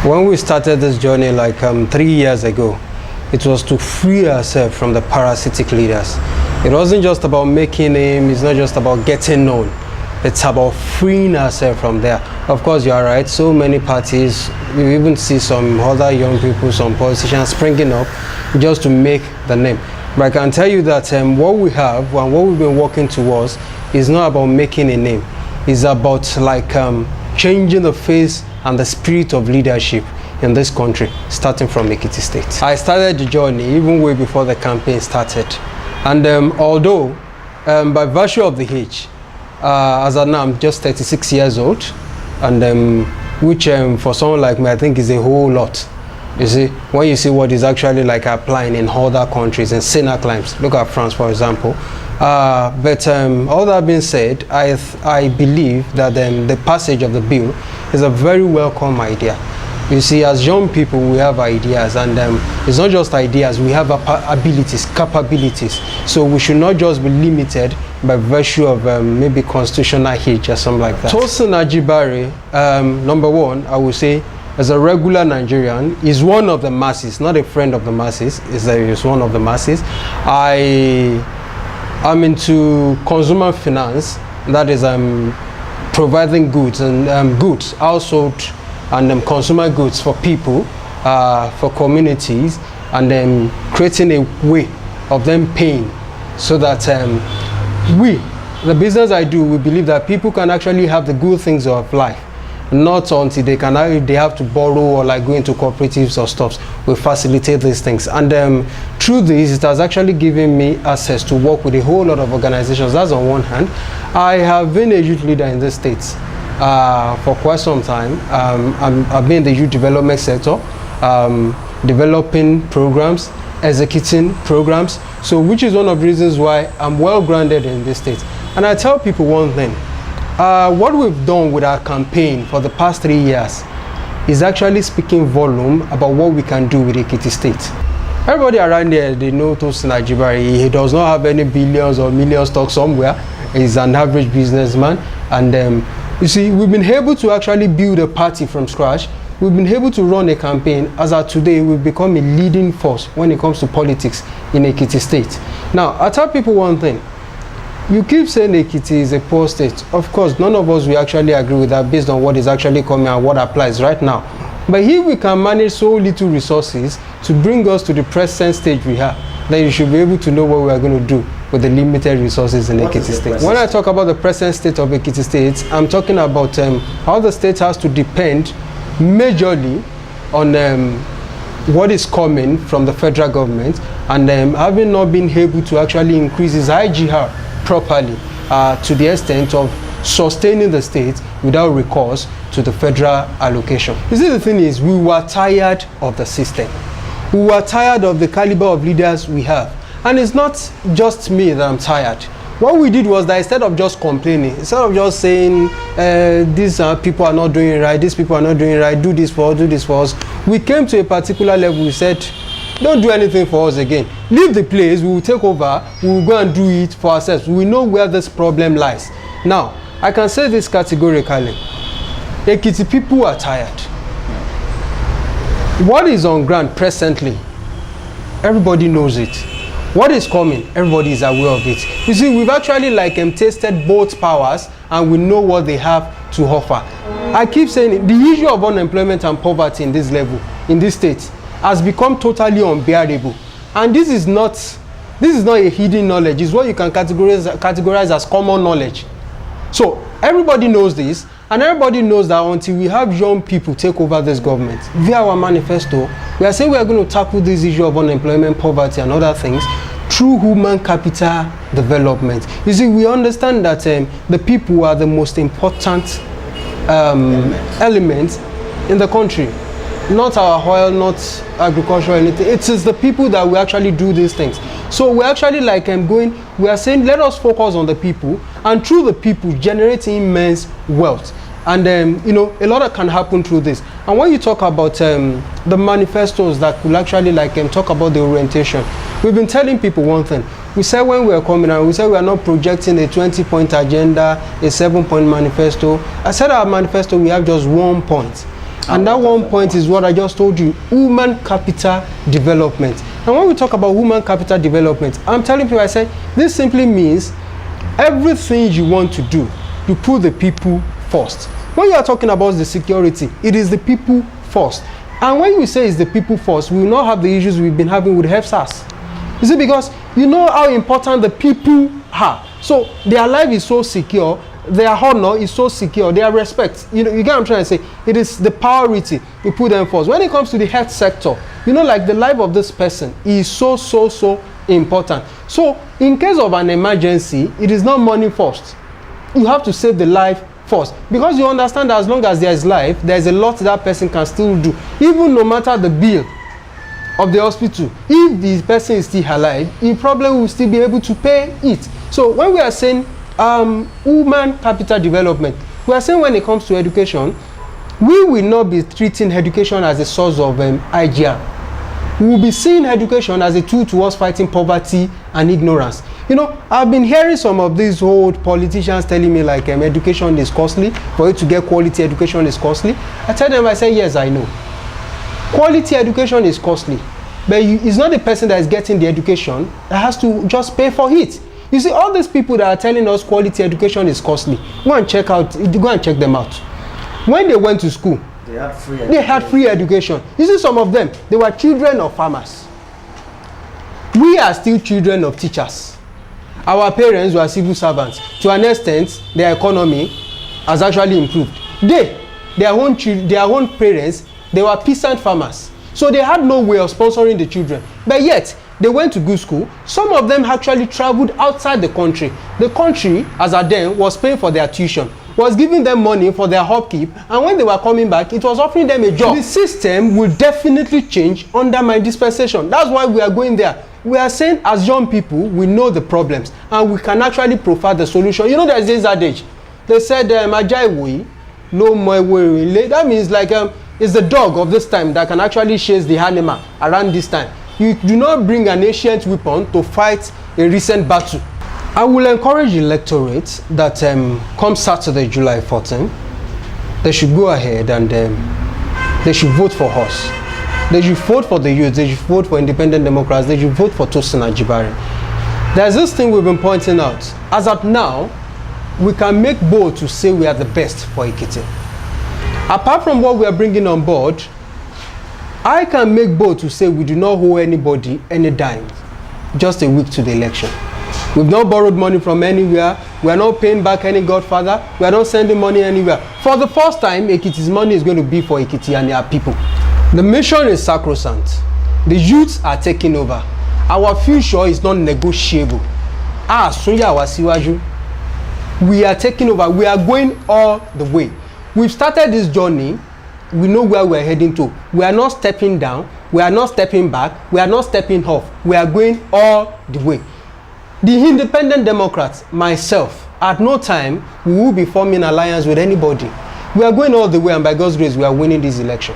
When we started this journey like 3 years ago, it was to free ourselves from the parasitic leaders. It wasn't just about making name, it's not just about getting known. It's about freeing ourselves from there. Of course, you are right, so many parties, you even see some other young people, some politicians springing up just to make the name. But I can tell you that what we have and what we've been working towards is not about making a name. It's about like changing the face and the spirit of leadership in this country, starting from Ekiti State. I started the journey even way before the campaign started. And although by virtue of the age, as I know, I'm just 36 years old, and which for someone like me, I think is a whole lot. You see, when you see what is actually like applying in other countries and similar climes, look at France, for example. But all that being said, I believe that the passage of the bill is a very welcome idea. You see, as young people, we have ideas, and it's not just ideas, we have abilities, capabilities. So we should not just be limited by virtue of maybe constitutional age or something like that. Tosin Ajibare, number one, I would say, as a regular Nigerian, is one of the masses, not a friend of the masses, is one of the masses. I'm into consumer finance, that is providing goods and goods, household and consumer goods for people, for communities, and then creating a way of them paying so that the business I do, we believe that people can actually have the good things of life, not until they have to borrow or like go into cooperatives or stuff. We facilitate these things, and through this, it has actually given me access to work with a whole lot of organizations. That's on one hand. I have been a youth leader in the States for quite some time. I've been in the youth development sector, developing programs, executing programs, so which is one of the reasons why I'm well grounded in this state. And I tell people one thing, what we've done with our campaign for the past 3 years is actually speaking volume about what we can do with Ekiti State. Everybody around there, they know Tosin Ajibare. He does not have any billions or millions stock somewhere. He's an average businessman, and you see, we've been able to actually build a party from scratch. We've been able to run a campaign. As of today, we've become a leading force when it comes to politics in Ekiti State. Now, I tell people one thing. You keep saying Ekiti is a poor state. Of course, none of us will actually agree with that based on what is actually coming and what applies right now. But if we can manage so little resources to bring us to the present stage we have, then you should be able to know what we are going to do with the limited resources in Ekiti State. When I talk about the present state of Ekiti State, I'm talking about how the state has to depend majorly on what is coming from the federal government, and having not been able to actually increase its IGR properly to the extent of sustaining the state without recourse to the federal allocation. You see, the thing is, we were tired of the system. We were tired of the caliber of leaders we have. And it's not just me that I'm tired. What we did was that instead of just complaining, instead of just saying these people are not doing it right, these people are not doing it right, do this for us, do this for us, we came to a particular level. We said, don't do anything for us again. Leave the place, we will take over, we will go and do it for ourselves. We know where this problem lies. Now, I can say this categorically. Ekiti people are tired. What is on ground presently, everybody knows it. What is coming, everybody is aware of it. You see, we've actually like tasted both powers, and we know what they have to offer. I keep saying the issue of unemployment and poverty in this level, in this state, has become totally unbearable. And this is not a hidden knowledge. It's what you can categorize as common knowledge. So everybody knows this, and everybody knows that until we have young people take over this government, via our manifesto, we are saying we are going to tackle this issue of unemployment, poverty, and other things through human capital development. You see, we understand that the people are the most important element in the country. Not our oil, not agriculture, anything. It is the people that will actually do these things. So we're actually like we are saying, let us focus on the people, and through the people generate immense wealth. And you know, a lot can happen through this. And when you talk about the manifestos that could actually like talk about the orientation, we've been telling people one thing. We said when we are coming out, we said we are not projecting a 20-point agenda, a 7-point manifesto. I said our manifesto, we have just 1 point. And that one point is what I just told you, human capital development. And when we talk about human capital development, I'm telling people, I say, this simply means everything you want to do, you put the people first. When you are talking about the security, it is the people first. And when you say it's the people first, we will not have the issues we've been having with HEFSAS. You see, because you know how important the people are. So their life is so secure, their honor is so secure, their respect. You get what I'm trying to say? It is the priority. You put them first. When it comes to the health sector, like the life of this person is so important. So in case of an emergency, it is not money first. You have to save the life first, because you understand that as long as there is life, there is a lot that person can still do, even no matter the bill of the hospital. If the person is still alive, he probably will still be able to pay it. So when we are saying human capital development, we are saying when it comes to education, we will not be treating education as a source of IGR. We will be seeing education as a tool towards fighting poverty and ignorance. I've been hearing some of these old politicians telling me like education is costly. For you to get quality education is costly. I tell them, I say, yes, I know. Quality education is costly. But it's not the person that is getting the education that has to just pay for it. You see, all these people that are telling us quality education is costly, go and check them out. When they went to school, they had free education. You see, some of them, they were children of farmers. We are still children of teachers. Our parents were civil servants. To an extent, their economy has actually improved. Their own parents, they were peasant farmers. So they had no way of sponsoring the children. But yet, they went to good school. Some of them actually traveled outside the country. The country, as at then, was paying for their tuition, was giving them money for their upkeep, and when they were coming back, it was offering them a job. The system will definitely change under my dispensation. That's why we are going there. We are saying, as young people, we know the problems, and we can actually provide the solution. There's this adage. They said, Ajai no more way. That means like it's the dog of this time that can actually chase the animal around this time. You do not bring an ancient weapon to fight a recent battle. I will encourage the electorate that come Saturday, July 14, they should go ahead and they should vote for us. They should vote for the youth. They should vote for independent Democrats. They should vote for Tosin Ajibare. There's this thing we've been pointing out. As of now, we can make bold to say we are the best for Ekiti. Apart from what we are bringing on board, I can make bold to say we do not owe anybody any dime just a week to the election. We've not borrowed money from anywhere. We are not paying back any godfather. We are not sending money anywhere. For the first time, Ekiti's money is going to be for Ekiti and their people. The mission is sacrosanct. The youths are taking over. Our future is not negotiable. We are taking over. We are going all the way. We've started this journey. We know where we are heading to. We are not stepping down. We are not stepping back. We are not stepping off. We are going all the way. The independent Democrats, myself, at no time we will be forming alliance with anybody. We are going all the way, and by God's grace, we are winning this election.